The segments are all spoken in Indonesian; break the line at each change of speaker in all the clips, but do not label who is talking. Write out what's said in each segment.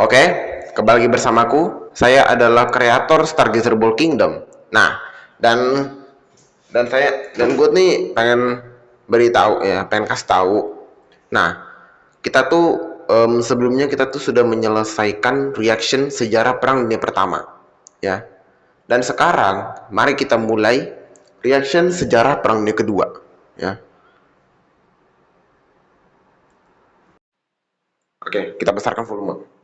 Oke, kembali lagi bersamaku. Saya adalah kreator Stargazer Ball Kingdom. Nah, dan gue nih pengen beritahu ya, pengen kasih tahu. Nah, kita tuh sebelumnya kita tuh sudah menyelesaikan reaction sejarah Perang Dunia Pertama, ya. Dan sekarang mari kita mulai reaction sejarah Perang Dunia Kedua, ya. Oke, kita besarkan volume.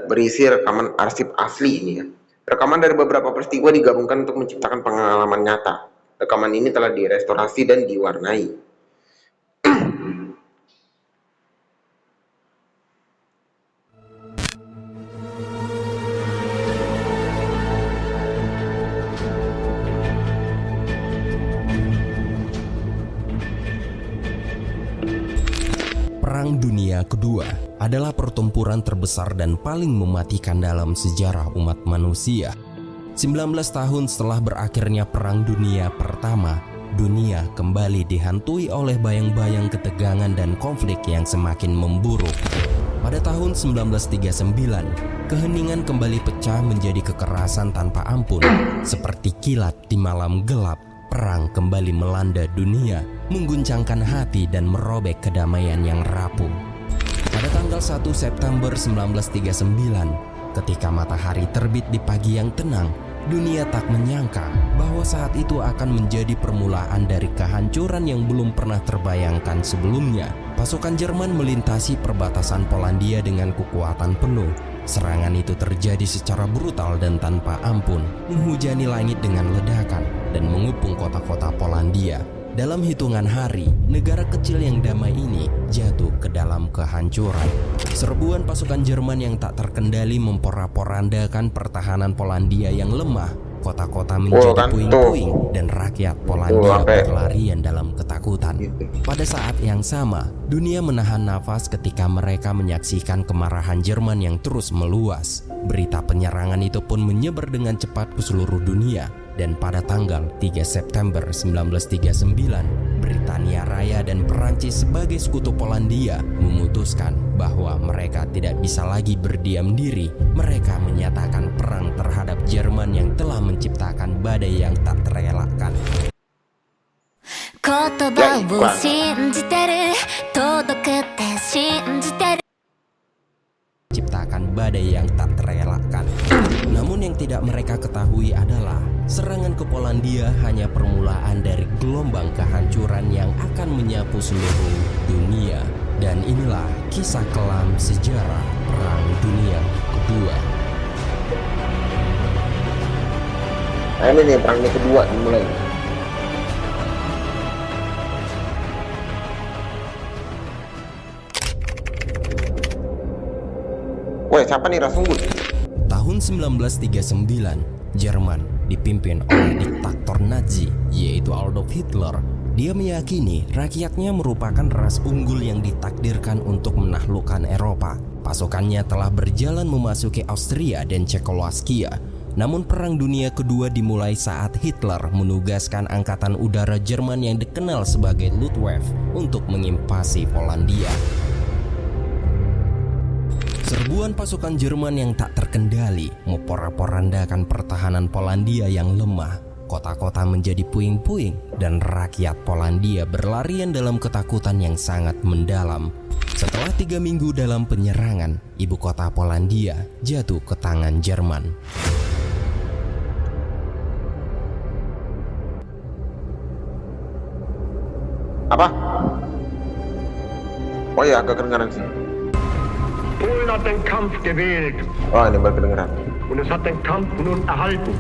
Berisi rekaman arsip asli ini ya. Rekaman dari beberapa peristiwa digabungkan untuk menciptakan pengalaman nyata. Rekaman ini telah direstorasi dan diwarnai.
Perang Dunia Kedua adalah pertempuran terbesar dan paling mematikan dalam sejarah umat manusia. 19 tahun setelah berakhirnya Perang Dunia Pertama, dunia kembali dihantui oleh bayang-bayang ketegangan dan konflik yang semakin memburuk. Pada tahun 1939, keheningan kembali pecah menjadi kekerasan tanpa ampun. Seperti kilat di malam gelap, perang kembali melanda dunia, mengguncangkan hati dan merobek kedamaian yang rapuh. Pada tanggal 1 September 1939, ketika matahari terbit di pagi yang tenang, dunia tak menyangka bahwa saat itu akan menjadi permulaan dari kehancuran yang belum pernah terbayangkan sebelumnya. Pasukan Jerman melintasi perbatasan Polandia dengan kekuatan penuh. Serangan itu terjadi secara brutal dan tanpa ampun, menghujani langit dengan ledakan dan mengepung kota-kota Polandia. Dalam hitungan hari, negara kecil yang damai ini jatuh ke dalam kehancuran. Serbuan pasukan Jerman yang tak terkendali memporak-porandakan pertahanan Polandia yang lemah. Kota-kota menjadi puing-puing dan rakyat Polandia berlarian dalam ketakutan. Pada saat yang sama, dunia menahan nafas ketika mereka menyaksikan kemarahan Jerman yang terus meluas. Berita penyerangan itu pun menyebar dengan cepat ke seluruh dunia. Dan pada tanggal 3 September 1939, Britania Raya dan Perancis sebagai sekutu Polandia memutuskan bahwa mereka tidak bisa lagi berdiam diri. Mereka menyatakan perang terhadap Jerman yang telah menciptakan badai yang tak terelakkan. Ciptakan badai yang tak terelakkan. Namun yang tidak mereka ketahui adalah serangan ke Polandia hanya permulaan dari gelombang kehancuran yang akan menyapu seluruh dunia. Dan inilah kisah kelam sejarah Perang Dunia Kedua.
Nah, ini nih Perang Dunia Kedua dimulai. Woi, siapa nih Rasunggul?
Tahun 1939, Jerman dipimpin oleh diktator Nazi yaitu Adolf Hitler. Dia meyakini rakyatnya merupakan ras unggul yang ditakdirkan untuk menaklukkan Eropa. Pasukannya telah berjalan memasuki Austria dan Cekoslowakia. Namun Perang Dunia Kedua dimulai saat Hitler menugaskan angkatan udara Jerman yang dikenal sebagai Luftwaffe untuk menginvasi Polandia. Serbuan pasukan Jerman yang tak terkendali memporak-porandakan pertahanan Polandia yang lemah. Kota-kota menjadi puing-puing dan rakyat Polandia berlarian dalam ketakutan yang sangat mendalam. Setelah 3 minggu dalam penyerangan, ibu kota Polandia jatuh ke tangan Jerman.
Apa? Oh ya, agak kedengaran sih.
Polen hat den Kampf gewählt
Oh, ini baru kedengeran.
und es hat den Kampf nun erhalten.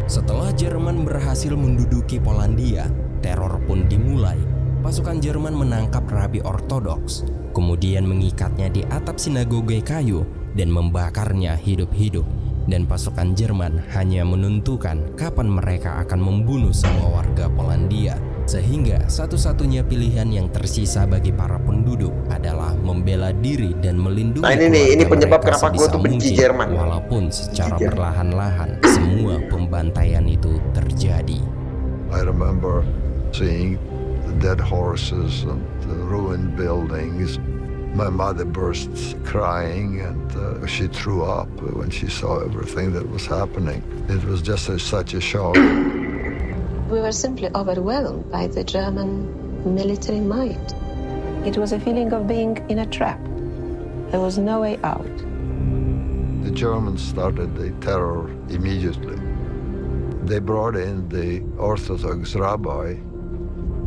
Setelah Jerman berhasil menduduki Polandia, teror pun dimulai. Pasukan Jerman menangkap rabi ortodoks, kemudian mengikatnya di atap sinagoge kayu dan membakarnya hidup-hidup. Dan pasukan Jerman hanya menentukan kapan mereka akan membunuh semua warga Polandia. Sehingga satu-satunya pilihan yang tersisa bagi para penduduk adalah membela diri dan melindungi
ini penyebab
mereka
kenapa gue
sebisa
tuh benci
mungkin.
Jerman.
Walaupun secara perlahan-lahan semua pembantaian itu terjadi.
I remember seeing the dead horses and the ruined buildings. My mother burst crying, and she threw up when she saw everything that was happening. It was just such a shock.
We were simply overwhelmed by the German military might. It was a feeling of being in a trap. There was no way out.
The Germans started the terror immediately. They brought in the Orthodox rabbi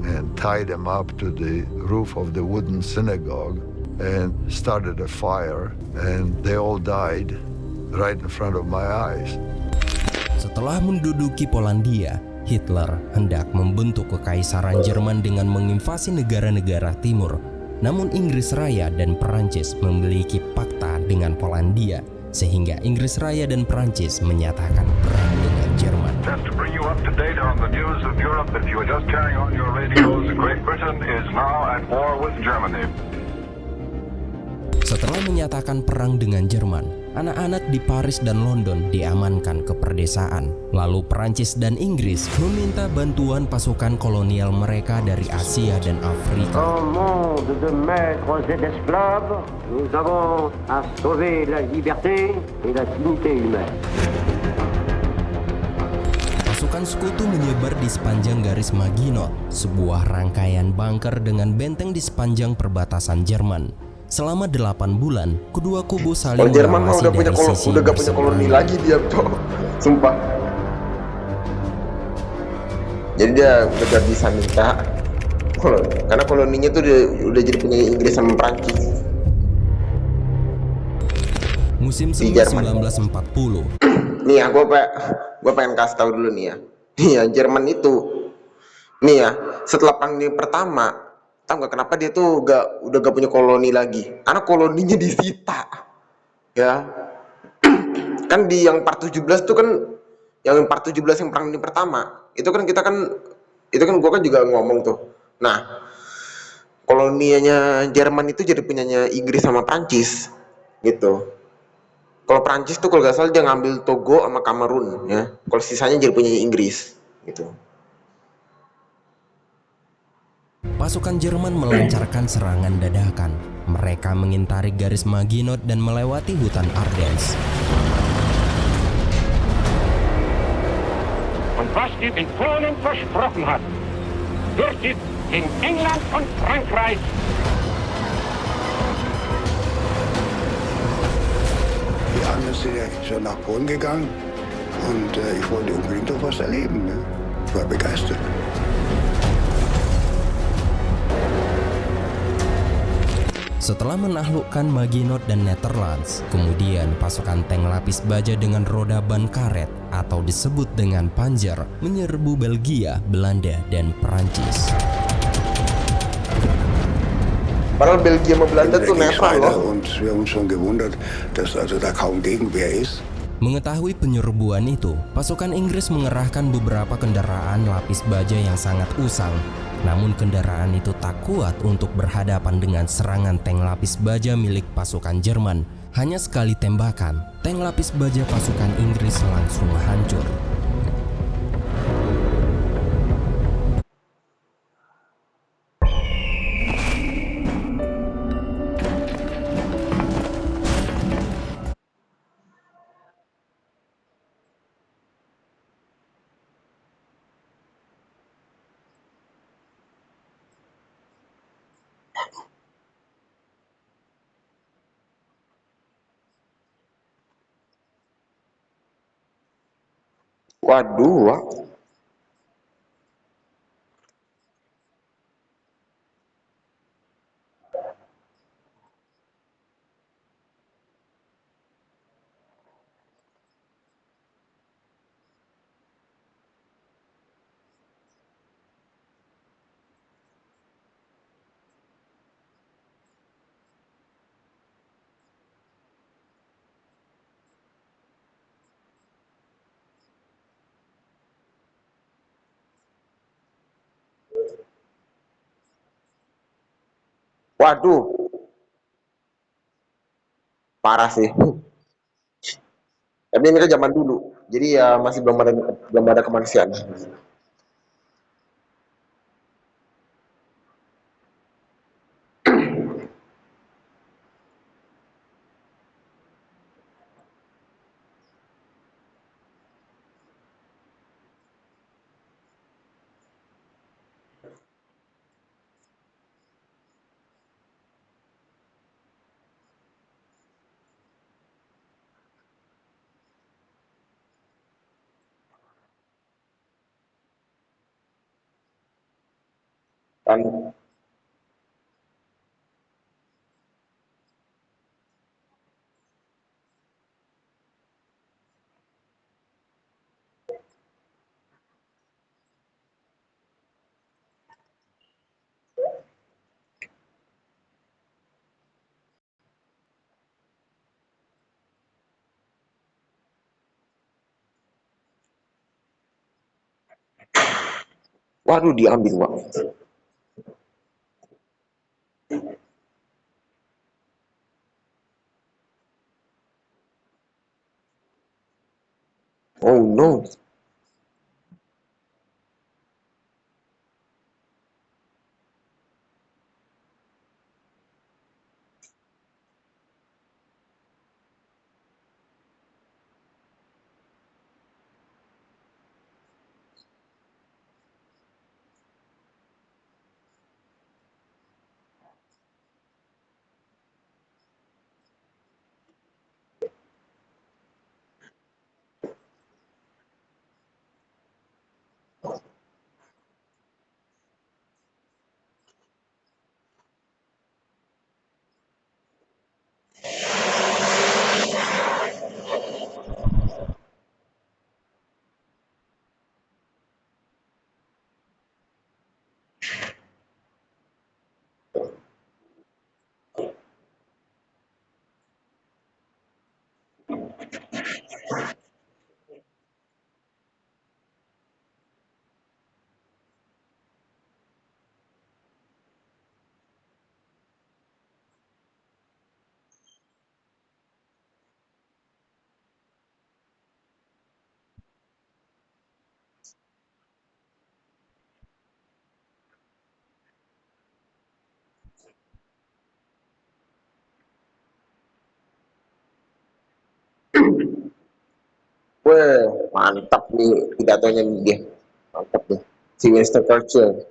and tied him up to the roof of the wooden synagogue and started a fire, and they all died right in front of my eyes.
Setelah menduduki Polandia, Hitler hendak membentuk kekaisaran Jerman dengan menginvasi negara-negara timur. Namun Inggris Raya dan Perancis memiliki pakta dengan Polandia, sehingga Inggris Raya dan Perancis menyatakan perang dengan Jerman.
Just to bring you up to date on the news of Europe, if you are just turning on your radios, Great Britain is now at war with Germany.
Setelah menyatakan perang dengan Jerman, anak-anak di Paris dan London diamankan ke perdesaan. Lalu Perancis dan Inggris meminta bantuan pasukan kolonial mereka dari Asia dan Afrika.
En monde de maîtres et d'esclaves, nous avons à sauver la liberté et la dignité humaine.
Pasukan sekutu menyebar di sepanjang garis Maginot, sebuah rangkaian bunker dengan benteng di sepanjang perbatasan Jerman. Selama 8 bulan, kedua kubu saling
Kalau Jerman mah
mengawasi dari sisi
udah gak punya koloni
berseberangan.
lagi dia, cok. Sumpah. Jadi dia udah bisa minta karena koloninya tuh udah jadi punya Inggris sama Prancis.
Musim
Di
semi
Jerman.
1940,
Nih ya, gue pengen kasih tahu dulu nih ya. Nih ya, Jerman itu, nih ya, setelah perang dunia pertama, tahu nggak kenapa dia tuh udah gak punya koloni lagi? Karena koloninya disita, ya. Kan di yang part 17 tuh kan, yang part 17 yang perang dunia pertama, itu kan itu kan gue kan juga ngomong tuh. Nah, kolonianya Jerman itu jadi punyanya Inggris sama Prancis, gitu. Kalau Prancis tuh kalau nggak salah dia ngambil Togo sama Kamerun ya. Kalau sisanya jadi punya Inggris gitu.
pasukan Jerman melancarkan serangan dadakan. Mereka mengintari garis Maginot dan melewati hutan Ardennes.
Und was die in Polen versprochen hat, wird sie in England und Frankreich
Die anderen sind ja schon nach Polen gegangen und ich wollte unbedingt noch was erleben. Ne? Ich war begeistert.
Setelah menaklukkan Maginot dan Netherlands, kemudian pasukan tank lapis baja dengan roda ban karet atau disebut dengan Panzer menyerbu Belgia, Belanda, dan Perancis.
Padahal Belgia sama Belanda tuh netral loh.
Und wir haben uns schon gewundert, dass also da kaum Gegenwehr ist.
Mengetahui penyerbuan itu, pasukan Inggris mengerahkan beberapa kendaraan lapis baja yang sangat usang. Namun kendaraan itu tak kuat untuk berhadapan dengan serangan tank lapis baja milik pasukan Jerman. Hanya sekali tembakan, tank lapis baja pasukan Inggris langsung hancur.
Waduh, Wak. Waduh, parah sih. Tapi ini kan zaman dulu, jadi ya masih belum ada kemanusiaan. Kan waduh diambil, Pak. Oh no. Wah, mantap nih pidatonya nih dia. Mantap nih. Si Winston Churchill.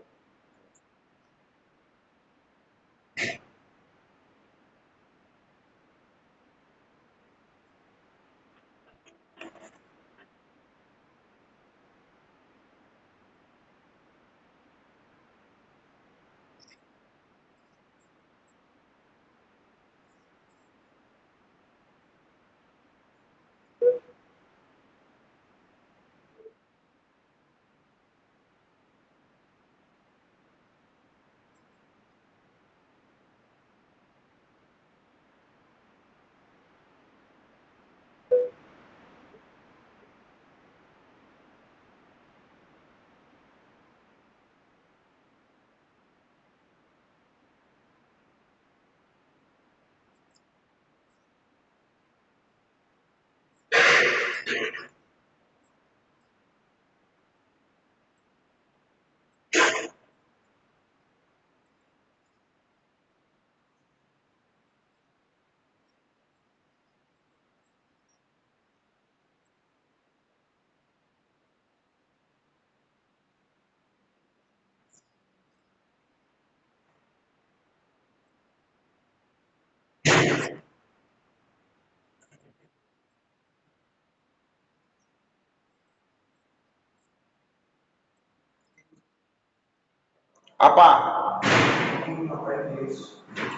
Apa?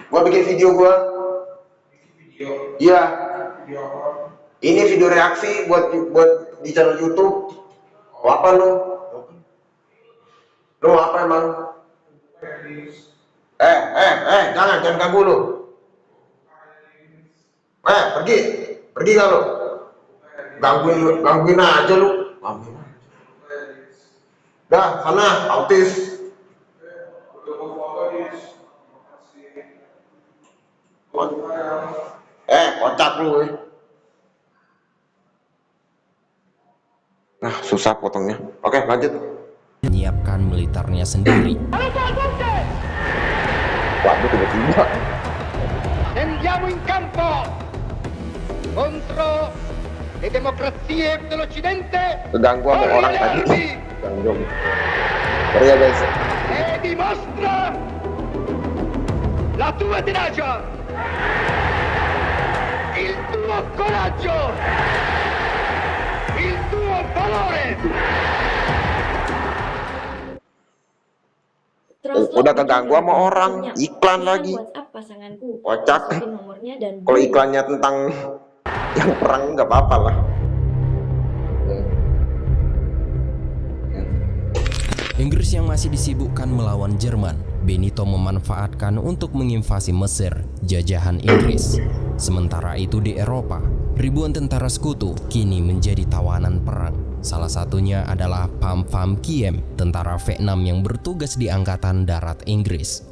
Gua bikin video gua. Iya. Ini video reaksi buat di channel YouTube. Mau apa lu? Lu mau apa emang? Jangan ganggu lu. Pergi. Pergi gak lu? Gangguin aja lu. Gangguin aja. Dah, sana, autis. Kocak lu. Nah, susah potongnya. Oke, lanjut.
Menyiapkan militernya sendiri.
Waduh, tiba-tiba.
Scendiamo in campo contro le democrazie dell'Occidente
Keganggu sama orang tadi. Ganggu. Sorry ya guys.
e dimostra la tua tenacia, il tuo coraggio, il tuo valore.
Terus
Udah keganggu sama orang, iklan lagi.
WhatsApp pasanganku.
Kocak.
Masukin nomornya dan
Kalau iklannya tentang yang perang nggak apa-apa lah.
Inggris yang masih disibukkan melawan Jerman, Benito memanfaatkan untuk menginvasi Mesir, jajahan Inggris. Sementara itu di Eropa, ribuan tentara sekutu kini menjadi tawanan perang. Salah satunya adalah Pham Pham Kiem, tentara Vietnam yang bertugas di Angkatan Darat Inggris.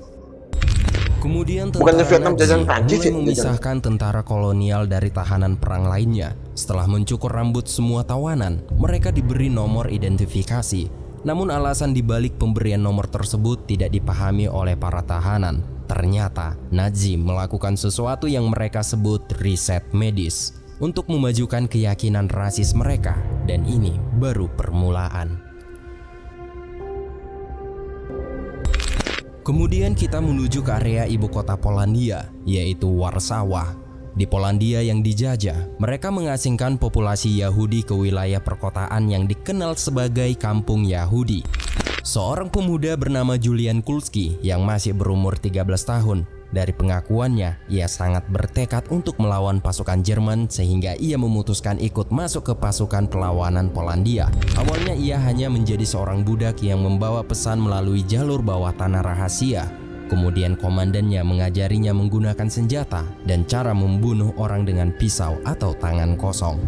Kemudian
Bukannya
tentara
Vietnam
Nazi
jajahan Prancis
mulai
ya?
memisahkan tentara kolonial dari tahanan perang lainnya. Setelah mencukur rambut semua tawanan, mereka diberi nomor identifikasi. Namun alasan dibalik pemberian nomor tersebut tidak dipahami oleh para tahanan. Ternyata Nazi melakukan sesuatu yang mereka sebut riset medis untuk memajukan keyakinan rasis mereka, dan ini baru permulaan. Kemudian kita menuju ke area ibu kota Polandia, yaitu Warsawa. Di Polandia yang dijajah, mereka mengasingkan populasi Yahudi ke wilayah perkotaan yang dikenal sebagai Kampung Yahudi. Seorang pemuda bernama Julian Kulski yang masih berumur 13 tahun. Dari pengakuannya, ia sangat bertekad untuk melawan pasukan Jerman sehingga ia memutuskan ikut masuk ke pasukan perlawanan Polandia. Awalnya ia hanya menjadi seorang budak yang membawa pesan melalui jalur bawah tanah rahasia. Kemudian komandannya mengajarinya menggunakan senjata dan cara membunuh orang dengan pisau atau tangan kosong.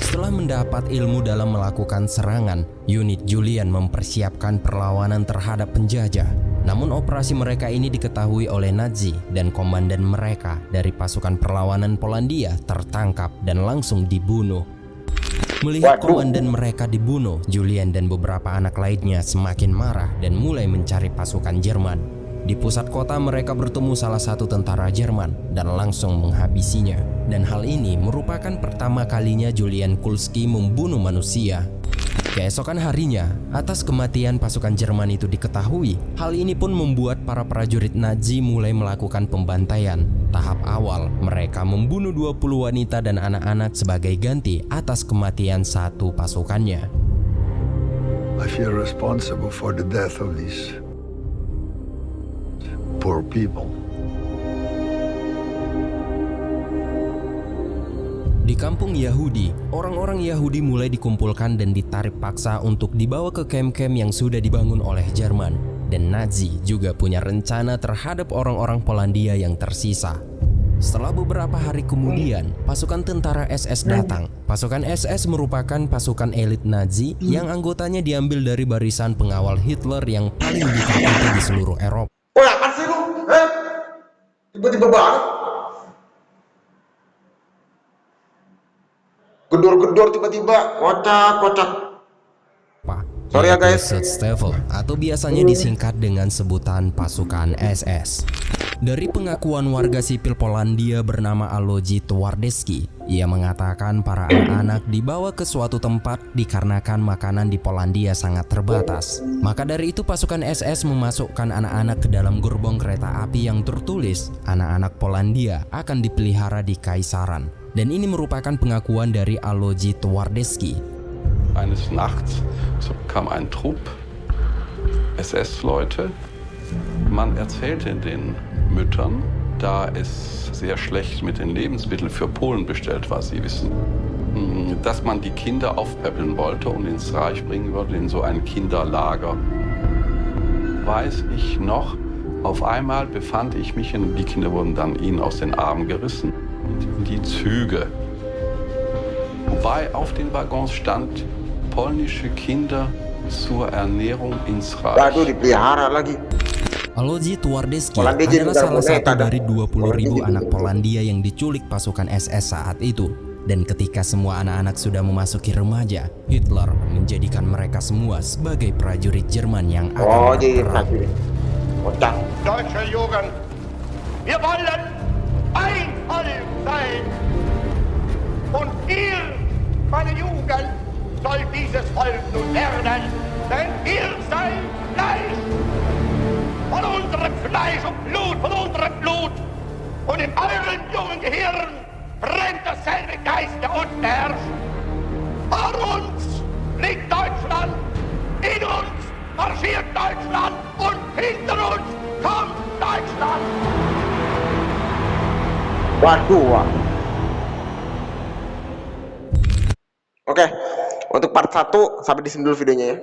Setelah mendapat ilmu dalam melakukan serangan, unit Julian mempersiapkan perlawanan terhadap penjajah. Namun operasi mereka ini diketahui oleh Nazi dan komandan mereka dari pasukan perlawanan Polandia tertangkap dan langsung dibunuh. Melihat komandan mereka dibunuh, Julian dan beberapa anak lainnya semakin marah dan mulai mencari pasukan Jerman. Di pusat kota mereka bertemu salah satu tentara Jerman dan langsung menghabisinya. Dan hal ini merupakan pertama kalinya Julian Kulski membunuh manusia. Keesokan harinya, atas kematian pasukan Jerman itu diketahui. Hal ini pun membuat para prajurit Nazi mulai melakukan pembantaian. Tahap awal, mereka membunuh 20 wanita dan anak-anak sebagai ganti atas kematian satu pasukannya.
I feel responsible for the death of these poor people.
Di kampung Yahudi, orang-orang Yahudi mulai dikumpulkan dan ditarik paksa untuk dibawa ke kamp-kamp yang sudah dibangun oleh Jerman. Dan Nazi juga punya rencana terhadap orang-orang Polandia yang tersisa. Setelah beberapa hari kemudian, pasukan tentara SS datang. Pasukan SS merupakan pasukan elit Nazi yang anggotanya diambil dari barisan pengawal Hitler yang paling ditakuti di seluruh Eropa.
Woi, apaan sih lu? Tiba-tiba banget. Gedor-gedor tiba-tiba, kocak. Sorry ya guys.
Schutzstaffel atau biasanya disingkat dengan sebutan pasukan SS. Dari pengakuan warga sipil Polandia bernama Aloji Twardowski, ia mengatakan para anak-anak dibawa ke suatu tempat dikarenakan makanan di Polandia sangat terbatas. Maka dari itu pasukan SS memasukkan anak-anak ke dalam gerbong kereta api yang tertulis anak-anak Polandia akan dipelihara di Kaisaran. Dan ini merupakan pengakuan dari Aloji Twardowski.
Eines Nachts kam ein Trupp SS-Leute. Man erzählte den Müttern, da es sehr schlecht mit den Lebensmitteln für Polen bestellt war, Sie wissen, dass man die Kinder aufpäppeln wollte und ins Reich bringen würde, in so ein Kinderlager. Weiß ich noch, auf einmal befand ich mich, die Kinder wurden dann ihnen aus den Armen gerissen, in die Züge. Wobei auf den Waggons stand, polnische Kinder zur Ernährung ins Reich.
Waduh, dipelihara lagi.
Aloji Twardowski adalah salah satu dari 20.000 anak Polandia yang diculik pasukan SS saat itu. Dan ketika semua anak-anak sudah memasuki remaja, Hitler menjadikan mereka semua sebagai prajurit Jerman yang akan berperang.
Deutsche Jugend, wir wollen ein Volk sein. Und ihr, meine Jugend, soll dieses Volk nun werden, denn ihr seid Fleisch. Von unserem Fleisch und Blut, von unserem Blut. Und in euren jungen Gehirn brennt dasselbe Geist, der unten herrscht. Vor uns liegt Deutschland, in uns marschiert Deutschland und hinter uns
Waduh, wah. Oke, untuk part 1 sampai di sini dulu videonya ya.